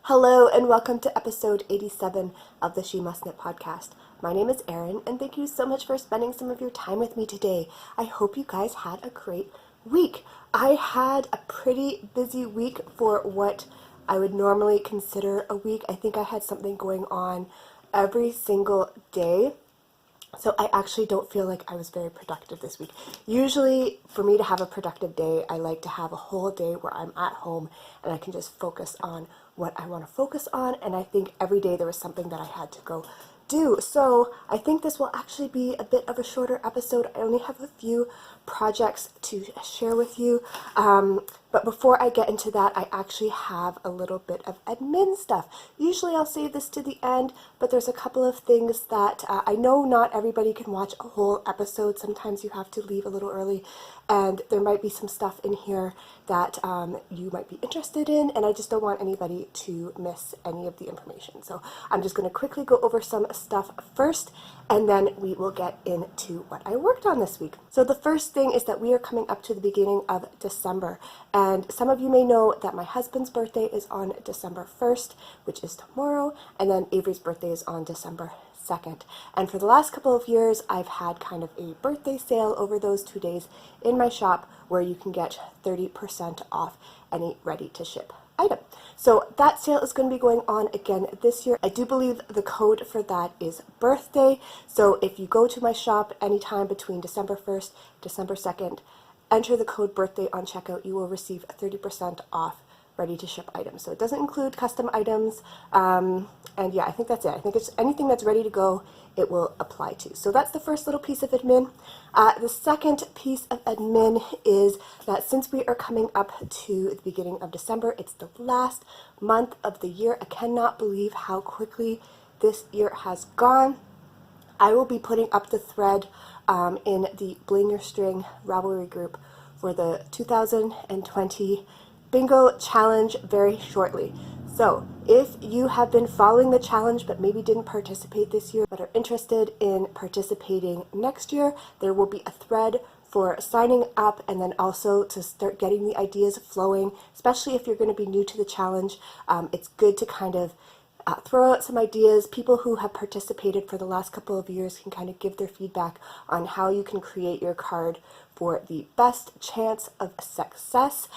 Hello and welcome to episode 87 of the She Must Knit podcast. My name is Erin and thank you so much for spending some of your time with me today. I hope you guys had a great week. I had a pretty busy week for what I would normally consider a week. I think I had something going on every single day. So I actually don't feel like I was very productive this week. Usually for me to have a productive day, I like to have a whole day where I'm at home and I can just focus on what I want to focus on. And I think every day there was something that I had to go do. So I think this will actually be a bit of a shorter episode. I only have a few projects to share with you. But before I get into that, I actually have a little bit of admin stuff. Usually I'll save this to the end, but there's a couple of things that I know not everybody can watch a whole episode. Sometimes you have to leave a little early, and there might be some stuff in here that you might be interested in, and I just don't want anybody to miss any of the information. So I'm just going to quickly go over some stuff first, and then we will get into what I worked on this week. So the first thing is that we are coming up to the beginning of December, and some of you may know that my husband's birthday is on December 1st, which is tomorrow, and then Avery's birthday is on December 2nd. And for the last couple of years, I've had kind of a birthday sale over those 2 days in my shop where you can get 30% off any ready-to-ship item. So that sale is going to be going on again this year. I do believe the code for that is birthday. So if you go to my shop anytime between December 1st, December 2nd, enter the code birthday on checkout, you will receive 30% off ready-to-ship items. So it doesn't include custom items, and yeah, I think that's it. I think it's anything that's ready to go, it will apply to. So that's the first little piece of admin. The second piece of admin is that since we are coming up to the beginning of December, it's the last month of the year. I cannot believe how quickly this year has gone. I will be putting up the thread in the Bling Your String Ravelry group for the 2020 Bingo Challenge very shortly. So if you have been following the challenge but maybe didn't participate this year but are interested in participating next year, there will be a thread for signing up and then also to start getting the ideas flowing, especially if you're going to be new to the challenge. It's good to kind of throw out some ideas. People who have participated for the last couple of years can kind of give their feedback on how you can create your card for the best chance of success.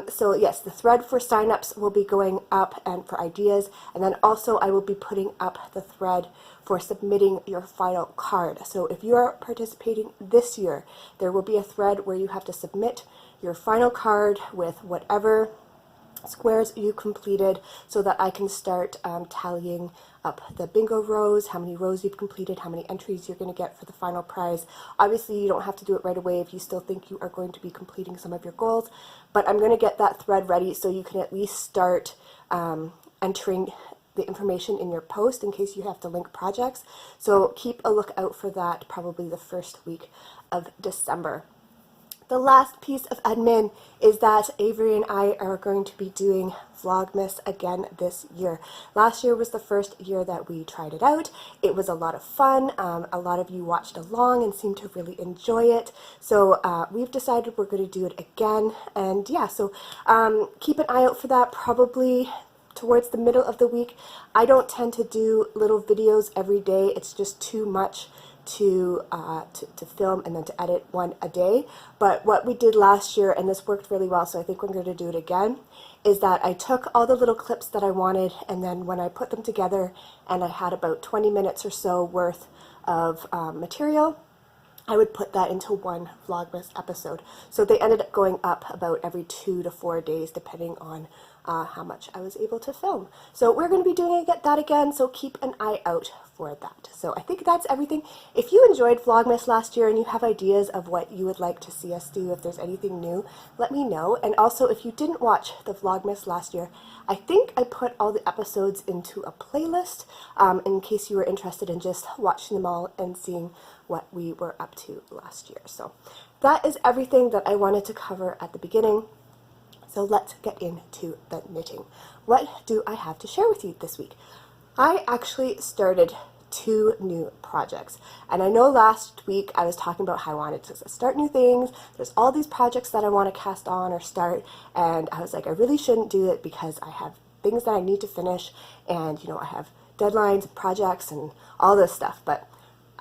So yes, the thread for signups will be going up and for ideas, and then also I will be putting up the thread for submitting your final card. So if you are participating this year, there will be a thread where you have to submit your final card with whatever squares you completed so that I can start tallying up the bingo rows, how many rows you've completed, how many entries you're going to get for the final prize. Obviously, you don't have to do it right away if you still think you are going to be completing some of your goals, but I'm going to get that thread ready so you can at least start entering the information in your post in case you have to link projects. So keep a lookout for that probably the first week of December. The last piece of admin is that Avery and I are going to be doing Vlogmas again this year. Last year was the first year that we tried it out. It was a lot of fun. A lot of you watched along and seemed to really enjoy it. So we've decided we're going to do it again. And yeah, so keep an eye out for that probably towards the middle of the week. I don't tend to do little videos every day. It's just too much to film and then to edit one a day. But what we did last year, and this worked really well, so I think we're going to do it again, is that I took all the little clips that I wanted, and then when I put them together and I had about 20 minutes or so worth of material, I would put that into one Vlogmas episode. So they ended up going up about every 2 to 4 days depending on how much I was able to film. So we're going to be doing that again, so keep an eye out for that. So I think that's everything. If you enjoyed Vlogmas last year and you have ideas of what you would like to see us do, if there's anything new, let me know. And also, if you didn't watch the Vlogmas last year, I think I put all the episodes into a playlist in case you were interested in just watching them all and seeing what we were up to last year. So that is everything that I wanted to cover at the beginning. So let's get into the knitting. What do I have to share with you this week? I actually started 2 new projects. And I know last week I was talking about how I wanted to start new things. There's all these projects that I want to cast on or start, and I was like, I really shouldn't do it because I have things that I need to finish, and I have deadlines, projects, and all this stuff. But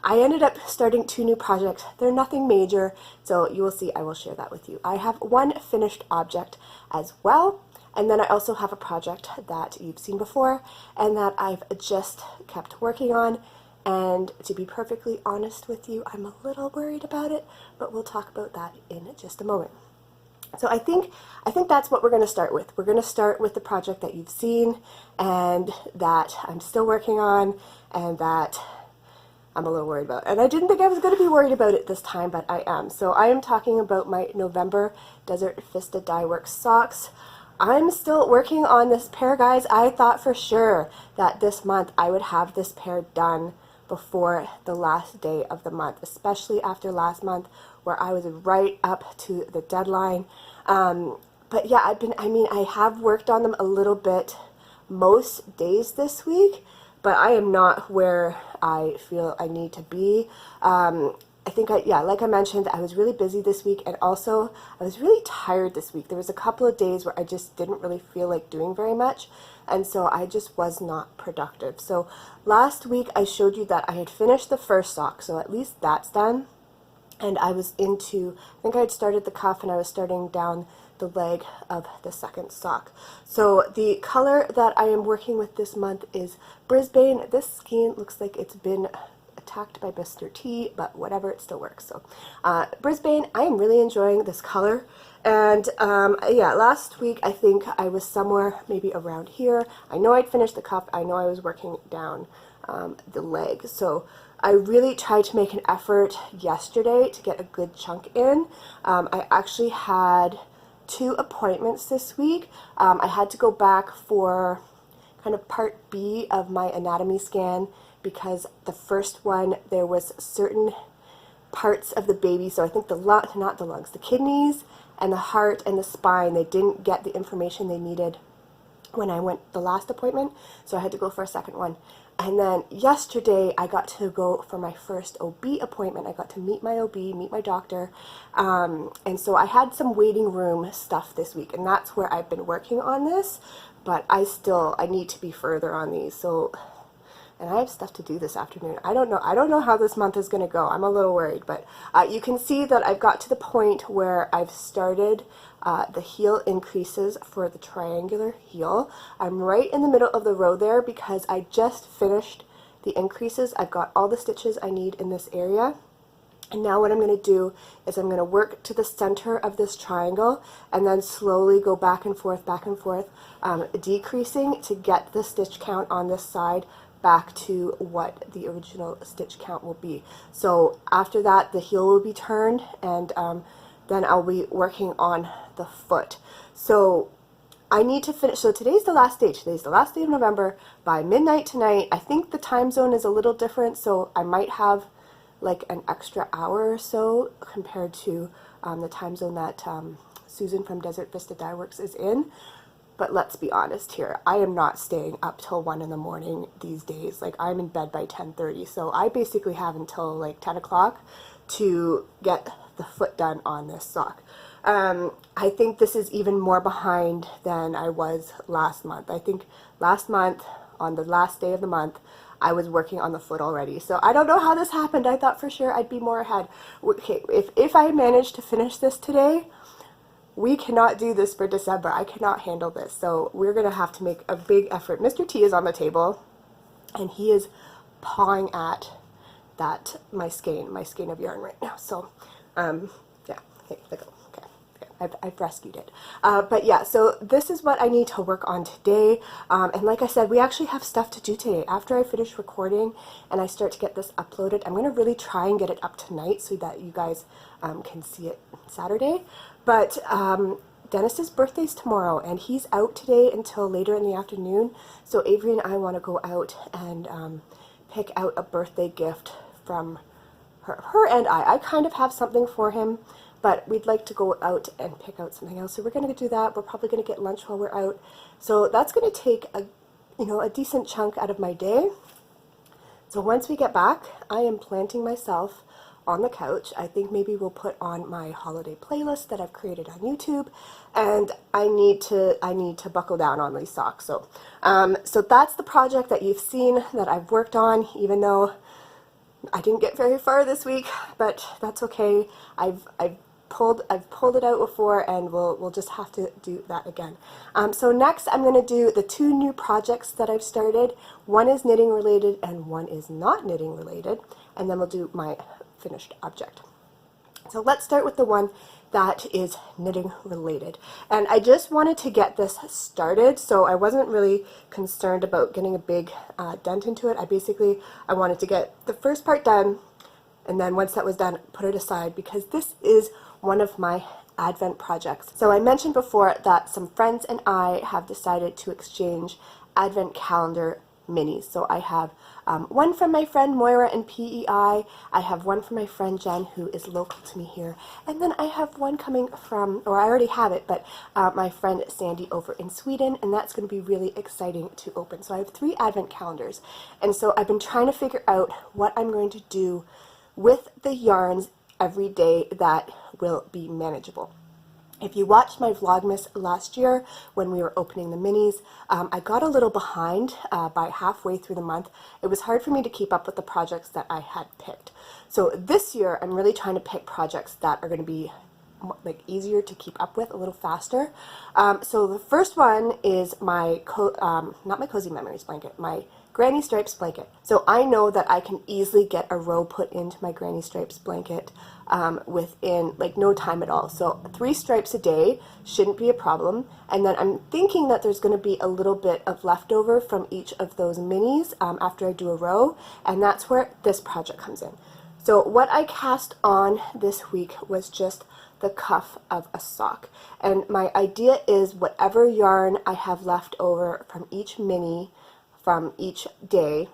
I ended up starting 2 new projects. They're nothing major, so you will see. I will share that with you. I have one finished object as well, and then I also have a project that you've seen before and that I've just kept working on. And to be perfectly honest with you, I'm a little worried about it, but we'll talk about that in just a moment. So I think that's what we're going to start with. We're going to start with the project that you've seen and that I'm still working on and that I'm a little worried about. And I didn't think I was going to be worried about it this time, but I am. So I am talking about my November Desert Vista Dye Works socks. I'm still working on this pair, guys. I thought for sure that this month I would have this pair done before the last day of the month, especially after last month where I was right up to the deadline. But yeah, I have worked on them a little bit most days this week, but I am not where I feel I need to be. I think, like I mentioned, I was really busy this week, and also I was really tired this week. There was a couple of days where I just didn't really feel like doing very much, and so I just was not productive. So last week I showed you that I had finished the first sock, so at least that's done. And I was I think I had started the cuff and I was starting down the leg of the second sock. So the color that I am working with this month is Brisbane. This skein looks like it's been attacked by Mr. T, but whatever, it still works. So Brisbane, I am really enjoying this color. And yeah, last week I think I was somewhere maybe around here. I know I'd finished the cuff. I know I was working down the leg. So I really tried to make an effort yesterday to get a good chunk in. I actually had 2 appointments this week. I had to go back for kind of part B of my anatomy scan because the first one, there was certain parts of the baby, so I think not the lungs, the kidneys and the heart and the spine, they didn't get the information they needed when I went the last appointment, so I had to go for a second one. And then yesterday I got to go for my first OB appointment. I got to meet my OB, meet my doctor, and so I had some waiting room stuff this week, and that's where I've been working on this, but I need to be further on these. So, and I have stuff to do this afternoon. I don't know how this month is going to go. I'm a little worried, but you can see that I've got to the point where I've started the heel increases for the triangular heel. I'm right in the middle of the row there because I just finished the increases. I've got all the stitches I need in this area. And now what I'm going to do is I'm going to work to the center of this triangle and then slowly go back and forth, decreasing to get the stitch count on this side back to what the original stitch count will be. So after that, the heel will be turned, and then I'll be working on the foot. So I need to finish. So today's the last day. Today's the last day of November. By midnight tonight, I think the time zone is a little different, so I might have like an extra hour or so compared to the time zone that Susan from Desert Vista Dye Works is in. But let's be honest here, I am not staying up till 1 in the morning these days. Like, I'm in bed by 10:30, so I basically have until like 10 o'clock to get the foot done on this sock. I think this is even more behind than I was last month. I think last month, on the last day of the month, I was working on the foot already. So I don't know how this happened. I thought for sure I'd be more ahead. Okay, if I manage to finish this today, we cannot do this for December. I cannot handle this. So we're going to have to make a big effort. Mr. T is on the table, and he is pawing at my skein of yarn right now. So, yeah, okay, let go. I've rescued it. But yeah, so this is what I need to work on today. And like I said, we actually have stuff to do today. After I finish recording and I start to get this uploaded, I'm going to really try and get it up tonight so that you guys can see it Saturday. But Dennis's birthday's tomorrow, and he's out today until later in the afternoon. So Avery and I want to go out and pick out a birthday gift from her and I. I kind of have something for him, but we'd like to go out and pick out something else. So we're going to do that. We're probably going to get lunch while we're out. So that's going to take a decent chunk out of my day. So once we get back, I am planting myself on the couch. I think maybe we'll put on my holiday playlist that I've created on YouTube, and I need to buckle down on these socks. So so that's the project that you've seen that I've worked on, even though I didn't get very far this week, but that's okay. I've pulled it out before, and we'll just have to do that again. So next I'm going to do the 2 new projects that I've started. One is knitting related and one is not knitting related, and then we'll do my finished object. So let's start with the one that is knitting related. And I just wanted to get this started, so I wasn't really concerned about getting a big dent into it. I wanted to get the first part done, and then once that was done, put it aside, because this is one of my Advent projects. So I mentioned before that some friends and I have decided to exchange Advent calendar minis. So I have one from my friend Moira in PEI, I have one from my friend Jen, who is local to me here, and then I have one coming from, or I already have it, but my friend Sandy over in Sweden, and that's going to be really exciting to open. So I have 3 Advent calendars, and so I've been trying to figure out what I'm going to do with the yarns every day that will be manageable. If you watched my Vlogmas last year when we were opening the minis, I got a little behind by halfway through the month. It was hard for me to keep up with the projects that I had picked. So this year I'm really trying to pick projects that are going to be like easier to keep up with, a little faster. So the first one is my, not my Cozy Memories blanket, my Granny Stripes blanket. So I know that I can easily get a row put into my Granny Stripes blanket within like no time at all. So 3 stripes a day shouldn't be a problem. And then I'm thinking that there's going to be a little bit of leftover from each of those minis after I do a row, and that's where this project comes in. So what I cast on this week was just the cuff of a sock, and my idea is whatever yarn I have left over from each mini from each day,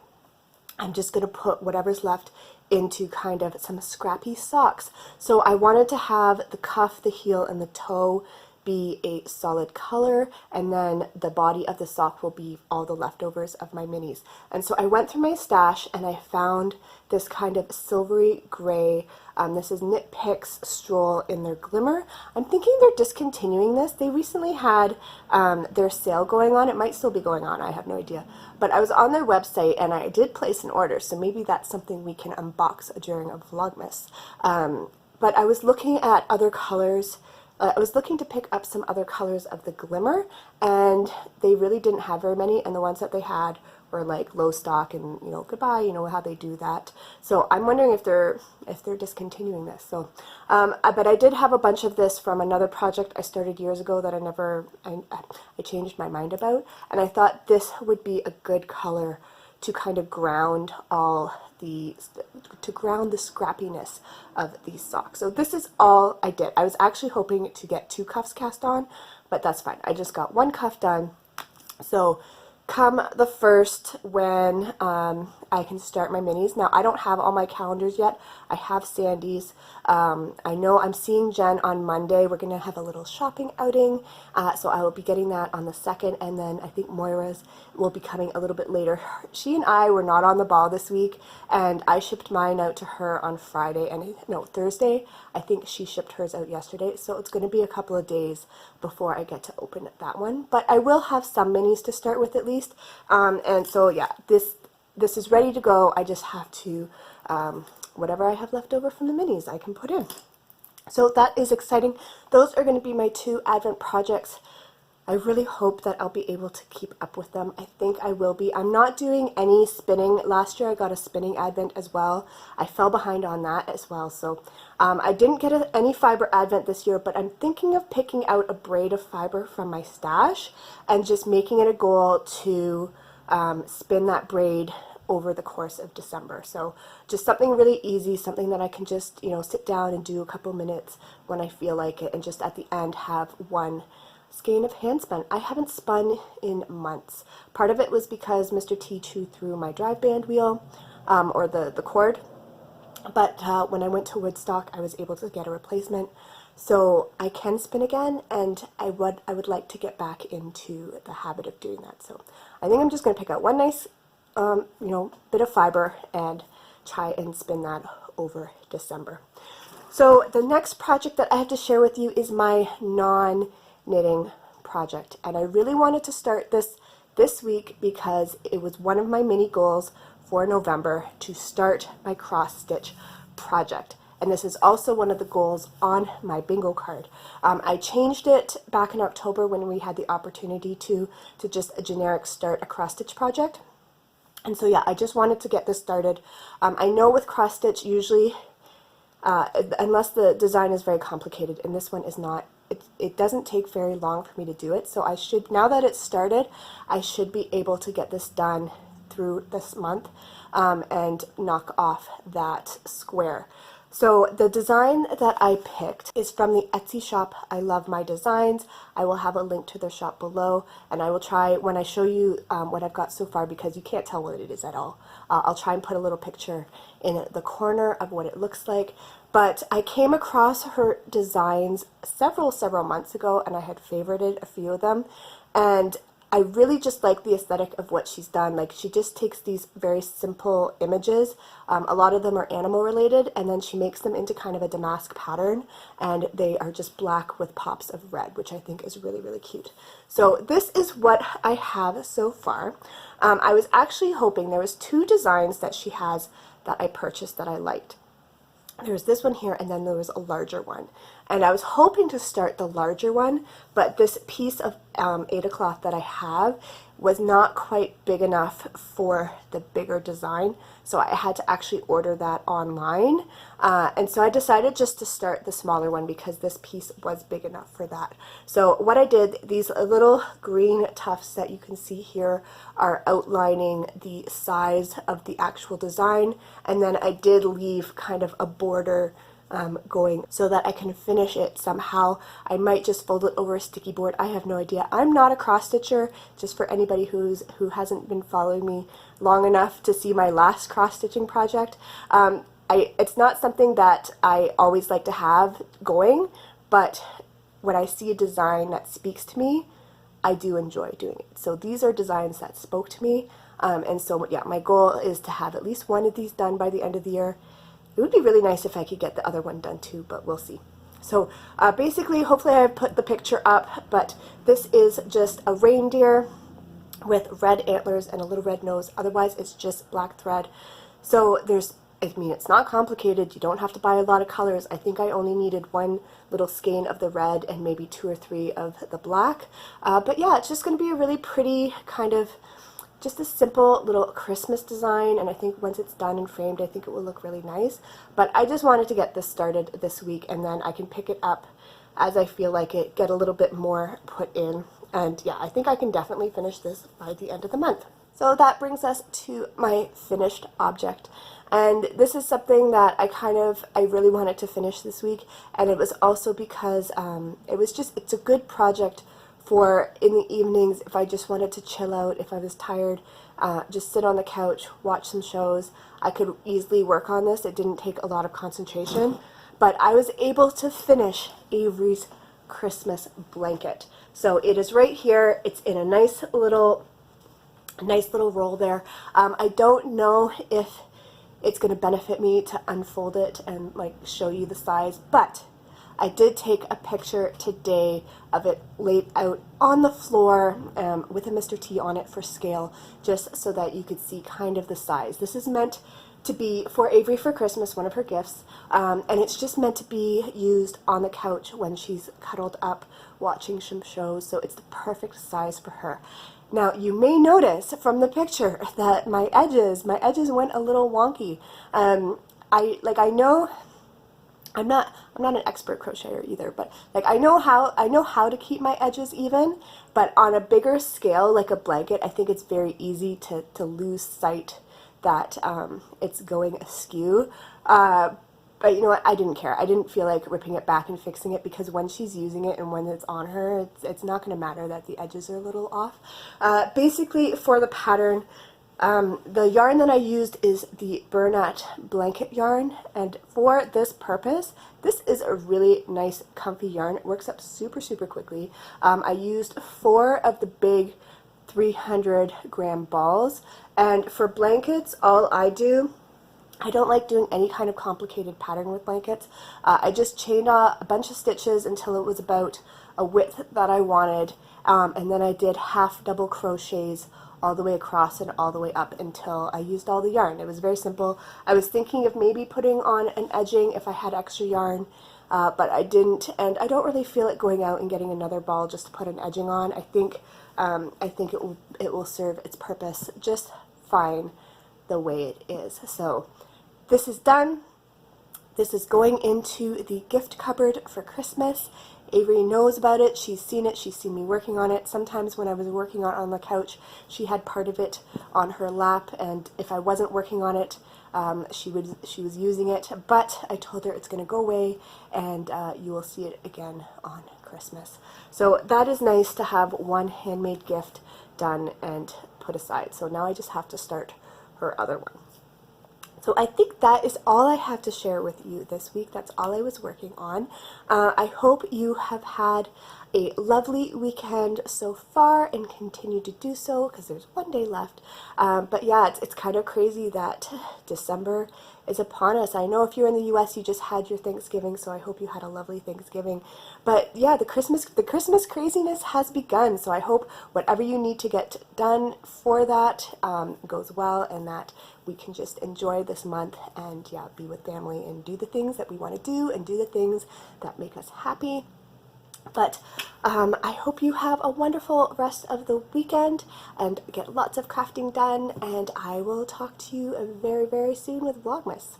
I'm just going to put whatever's left into kind of some scrappy socks. So I wanted to have the cuff, the heel, and the toe be a solid color, and then the body of the sock will be all the leftovers of my minis. And so I went through my stash and I found this kind of silvery gray, this is Knit Picks Stroll in their Glimmer. I'm thinking they're discontinuing this. They recently had their sale going on. It might still be going on, I have no idea. But I was on their website and I did place an order, so maybe that's something we can unbox during a Vlogmas. But I was looking at other colors. I was looking to pick up some other colors of the Glimmer, and they really didn't have very many, and the ones that they had were like low stock and, you know, goodbye, you know how they do that. So I'm wondering if they're discontinuing this. So but I did have a bunch of this from another project I started years ago that I changed my mind about, and I thought this would be a good color to kind of ground the scrappiness of these socks. So this is all I did. I was actually hoping to get 2 cuffs cast on, but that's fine. I just got 1 cuff done. So come the 1st, when I can start my minis. Now I don't have all my calendars yet. I have Sandy's. I know I'm seeing Jen on Monday. We're gonna have a little shopping outing, so I will be getting that on the 2nd, and then I think Moira's will be coming a little bit later. She and I were not on the ball this week, and I shipped mine out to her on Friday, and no, Thursday. I think she shipped hers out yesterday, so it's going to be a couple of days before I get to open that one. But I will have some minis to start with at least, and so yeah, this is ready to go. I just have to, whatever I have left over from the minis, I can put in. So that is exciting. Those are going to be my 2 Advent projects. I really hope that I'll be able to keep up with them. I think I will be. I'm not doing any spinning. Last year I got a spinning Advent as well. I fell behind on that as well. So I didn't get any fiber Advent this year, but I'm thinking of picking out a braid of fiber from my stash and just making it a goal to spin that braid over the course of December. So just something really easy, something that I can just, you know, sit down and do a couple minutes when I feel like it, and just at the end have one skein of hand spun. I haven't spun in months. Part of it was because Mr. T chewed through my drive band wheel, or the cord, but when I went to Woodstock I was able to get a replacement, so I can spin again, and I would like to get back into the habit of doing that. So I think I'm just going to pick out one nice you know, bit of fiber and try and spin that over December. So the next project that I have to share with you is my non-knitting project, and I really wanted to start this week because it was one of my mini goals for November to start my cross stitch project. And this is also one of the goals on my bingo card. I changed it back in October when we had the opportunity to just a generic start a cross stitch project. And so yeah, I just wanted to get this started. I know with cross stitch usually, unless the design is very complicated, and this one is not, it doesn't take very long for me to do it. So I should, now that it's started, I should be able to get this done through this month and knock off that square. So the design that I picked is from the Etsy shop. I Love My Designs. I will have a link to their shop below, and I will try, when I show you what I've got so far, because you can't tell what it is at all, I'll try and put a little picture in the corner of what it looks like. But I came across her designs several months ago, and I had favorited a few of them, and I really just like the aesthetic of what she's done. Like, she just takes these very simple images, a lot of them are animal related, and then she makes them into kind of a damask pattern, and they are just black with pops of red, which I think is really, really cute. So this is what I have so far. I was actually hoping, there was two designs that she has that I purchased that I liked. There's this one here, and then there was a larger one. And I was hoping to start the larger one, but this piece of Aida cloth that I have was not quite big enough for the bigger design, so I had to actually order that online. And so I decided just to start the smaller one because this piece was big enough for that. So what I did, these little green tufts that you can see here are outlining the size of the actual design, and then I did leave kind of a border going so that I can finish it somehow. I might just fold it over a sticky board. I have no idea. I'm not a cross stitcher, just for anybody who hasn't been following me long enough to see my last cross stitching project. It's not something that I always like to have going, but when I see a design that speaks to me, I do enjoy doing it. So these are designs that spoke to me, and so yeah, my goal is to have at least one of these done by the end of the year. It would be really nice if I could get the other one done too, but we'll see. So basically, hopefully I've put the picture up, but this is just a reindeer with red antlers and a little red nose. Otherwise, it's just black thread. So I mean, it's not complicated. You don't have to buy a lot of colors. I think I only needed one little skein of the red and maybe 2 or 3 of the black. But yeah, it's just going to be a really pretty kind of just a simple little Christmas design, and I think once it's done and framed, I think it will look really nice. But I just wanted to get this started this week, and then I can pick it up as I feel like it, get a little bit more put in, and yeah, I think I can definitely finish this by the end of the month. So that brings us to my finished object, and this is something that I really wanted to finish this week, and it was also because it's a good project for in the evenings if I just wanted to chill out, if I was tired, just sit on the couch, watch some shows. I could easily work on this. It didn't take a lot of concentration, but I was able to finish Avery's Christmas blanket. So it is right here. It's in a nice little roll there. I don't know if it's going to benefit me to unfold it and like show you the size, but I did take a picture today of it laid out on the floor with a Mr. T on it for scale, just so that you could see kind of the size. This is meant to be for Avery for Christmas, one of her gifts, and it's just meant to be used on the couch when she's cuddled up watching some shows, so it's the perfect size for her. Now, you may notice from the picture that my edges went a little wonky. I know I'm not an expert crocheter either, but like I know how to keep my edges even, but on a bigger scale like a blanket, I think it's very easy to lose sight that it's going askew. But you know what, I didn't care. I didn't feel like ripping it back and fixing it, because when she's using it and when it's on her, it's not going to matter that the edges are a little off. Basically, for the pattern, the yarn that I used is the Bernat blanket yarn, and for this purpose, this is a really nice comfy yarn. It works up super quickly. I used 4 of the big 300-gram balls, and for blankets, all I do I don't like doing any kind of complicated pattern with blankets. I just chained a bunch of stitches until it was about a width that I wanted, and then I did half double crochets all the way across and all the way up until I used all the yarn. It was very simple. I was thinking of maybe putting on an edging if I had extra yarn, but I didn't, and I don't really feel it going out and getting another ball just to put an edging on. I think it will serve its purpose just fine the way it is. So this is done. This is going into the gift cupboard for Christmas. Avery knows about it. She's seen it. She's seen me working on it. Sometimes when I was working on the couch, she had part of it on her lap, and if I wasn't working on it, she was using it. But I told her it's going to go away, and you will see it again on Christmas. So that is nice to have one handmade gift done and put aside. So now I just have to start her other one. So I think that is all I have to share with you this week. That's all I was working on. I hope you have had a lovely weekend so far and continue to do so, because there's one day left. But yeah, it's kind of crazy that December is upon us. I know if you're in the US, you just had your Thanksgiving, so I hope you had a lovely Thanksgiving. But yeah, the Christmas craziness has begun, so I hope whatever you need to get done for that goes well, and that we can just enjoy this month and yeah, be with family and do the things that we want to do and do the things that make us happy. But I hope you have a wonderful rest of the weekend and get lots of crafting done, and I will talk to you very, very soon with Vlogmas.